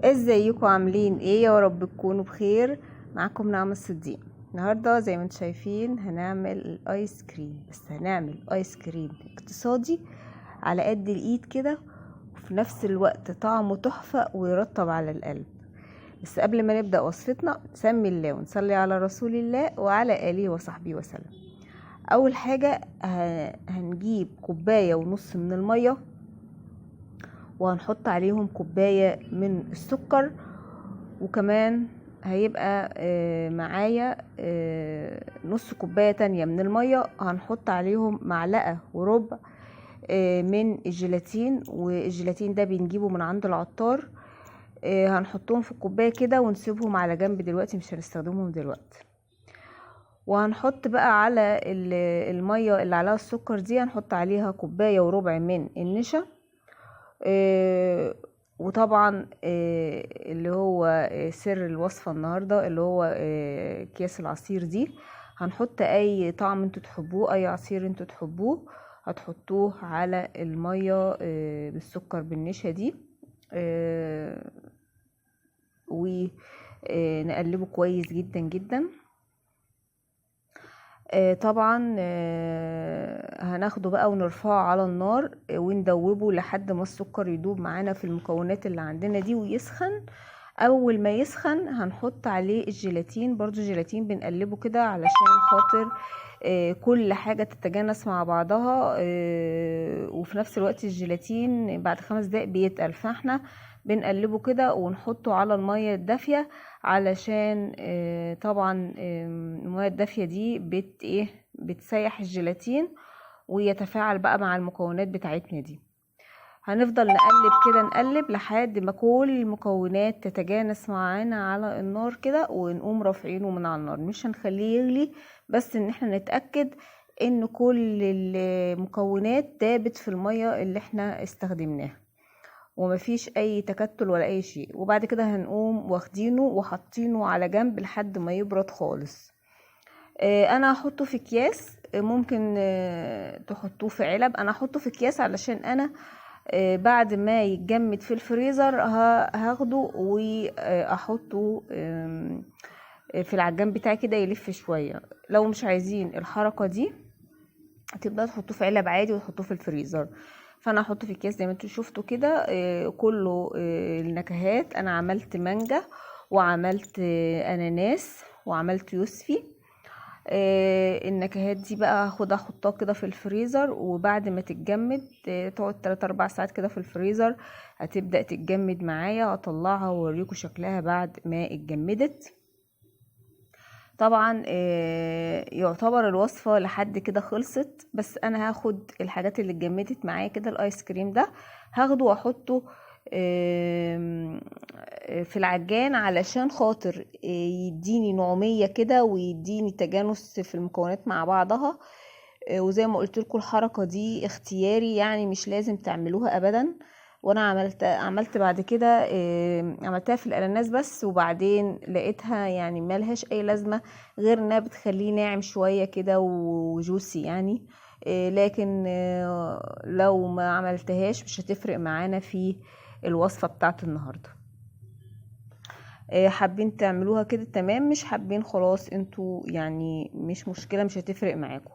ازيكم عاملين ايه؟ يا رب تكونوا بخير. معاكم نعمة الصديق. النهارده زي ما انتم شايفين هنعمل الايس كريم، بس هنعمل ايس كريم اقتصادي على قد الايد كده، وفي نفس الوقت طعمه تحفة ويرطب على القلب. بس قبل ما نبدأ وصفتنا نسمي الله ونصلي على رسول الله وعلى آله وصحبه وسلم. اول حاجة هنجيب كوباية ونص من المية، وهنحط عليهم كوباية من السكر، وكمان هيبقى معايا نص كوباية تانية من المية. هنحط عليهم معلقة وربع من الجيلاتين، والجيلاتين ده بنجيبه من عند العطار. هنحطهم في الكوباية كده ونسيبهم على جنب دلوقتي، مش هنستخدمهم دلوقتي. وهنحط بقى على المية اللي عليها السكر دي، هنحط عليها كوباية وربع من النشا. وطبعا اللي هو سر الوصفة النهاردة اللي هو اكياس العصير دي. هنحط اي طعم انتوا تحبوه، اي عصير انتوا تحبوه هتحطوه على المية بالسكر بالنشا دي، ونقلبه كويس جدا جدا. طبعا هناخده بقى ونرفعه على النار وندوبه لحد ما السكر يدوب معانا في المكونات اللي عندنا دي ويسخن. اول ما يسخن هنحط عليه الجيلاتين، برضو الجيلاتين بنقلبه كده علشان خاطر كل حاجة تتجانس مع بعضها، وفي نفس الوقت الجيلاتين بعد 5 دقايق بيتقل، فاحنا بنقلبه كده ونحطه على المية الدافية علشان طبعا المياه الدافية دي بتسيح الجيلاتين ويتفاعل بقى مع المكونات بتاعتنا دي. هنفضل نقلب كده، نقلب لحد ما كل المكونات تتجانس معانا على النار كده، ونقوم رافعينه من على النار. مش هنخليه يغلي، بس ان احنا نتأكد ان كل المكونات دابت في المية اللي احنا استخدمناها ومفيش اي تكتل ولا اي شيء. وبعد كده هنقوم واخدينه وحاطينه على جنب لحد ما يبرد خالص. انا هحطه في اكياس، ممكن تحطوه في علب. انا هحطه في اكياس علشان انا بعد ما يتجمد في الفريزر هاخده واحطه في العجان بتاعي كده يلف شوية. لو مش عايزين الحركة دي تبدأ تحطوه في علب عادي وتحطوه في الفريزر. فانا هحطه في اكياس زي ما انتوا شفتوا كده. كله النكهات. انا عملت مانجا وعملت اناناس وعملت يوسفي. النكهات دي بقى هاخدها احطها كده في الفريزر، وبعد ما تتجمد تقعد 3-4 ساعات كده في الفريزر هتبدأ تتجمد معايا. هطلعها واوريكم شكلها بعد ما اتجمدت. طبعا يعتبر الوصفة لحد كده خلصت، بس انا هاخد الحاجات اللي اتجمدت معايا كده. الايس كريم ده هاخده واحطه في العجان علشان خاطر يديني نعومية كده ويديني تجانس في المكونات مع بعضها. وزي ما قلت لكم الحركة دي اختياري، يعني مش لازم تعملوها ابدا. وانا عملت بعد كده عملتها في الاناناس بس، وبعدين لقيتها يعني ملهاش اي لازمة غير انها بتخليه ناعم شوية كده وجوسي يعني. لكن لو ما عملتهاش مش هتفرق معانا في الوصفة بتاعت النهاردة. حابين تعملوها كده تمام، مش حابين خلاص انتوا يعني مش مشكلة، مش هتفرق معاكم.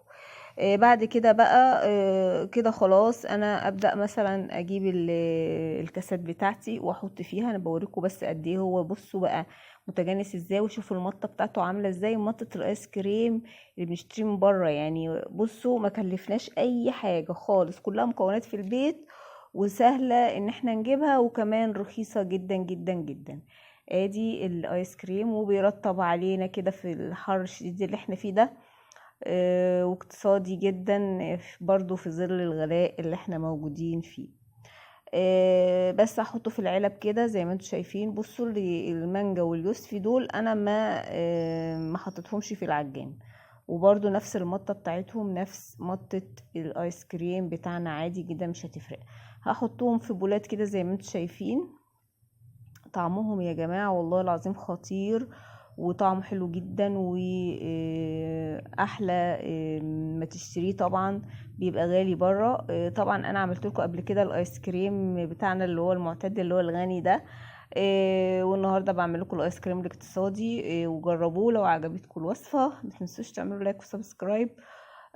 بعد كده بقى كده خلاص انا ابدا مثلا اجيب الكاسات بتاعتي واحط فيها. انا بوريكم بس قد ايه هو، بصوا بقى متجانس ازاي، وشوفوا المطه بتاعته عامله ازاي. مطه الايس كريم اللي بنشتريه من بره يعني. بصوا ما كلفناش اي حاجه خالص، كلها مكونات في البيت وسهله ان احنا نجيبها، وكمان رخيصه جدا جدا جدا. ادي الايس كريم وبيرطب علينا كده في الحر الشديد اللي احنا فيه ده. واقتصادي جدا برضو في ظل الغلاء اللي احنا موجودين فيه. بس هحطه في العلب كده زي ما انتم شايفين. بصوا المانجا واليوسفي دول انا ما حطيتهمش في العجان، وبرضو نفس المطة بتاعتهم نفس مطة الايس كريم بتاعنا عادي جدا، مش هتفرق. هحطهم في بولات كده زي ما انتم شايفين. طعمهم يا جماعة والله العظيم خطير، وطعمه حلو جدا واحلى ما تشتريه. طبعا بيبقى غالي بره. طبعا انا عملت لكم قبل كده الايس كريم بتاعنا اللي هو المعتاد اللي هو الغني ده. والنهارده بعمل لكم الايس كريم الاقتصادي، وجربوه. لو عجبتكم الوصفه ما تنسوش تعملوا لايك وسبسكرايب،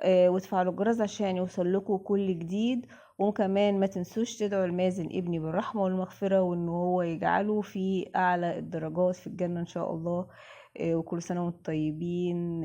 وتفعلوا الجرس عشان يوصل لكم كل جديد. وكمان ما تنسوش تدعوا لمازن ابني بالرحمه والمغفره، وان هو يجعله في اعلى الدرجات في الجنه ان شاء الله. وكل سنه وانتم طيبين.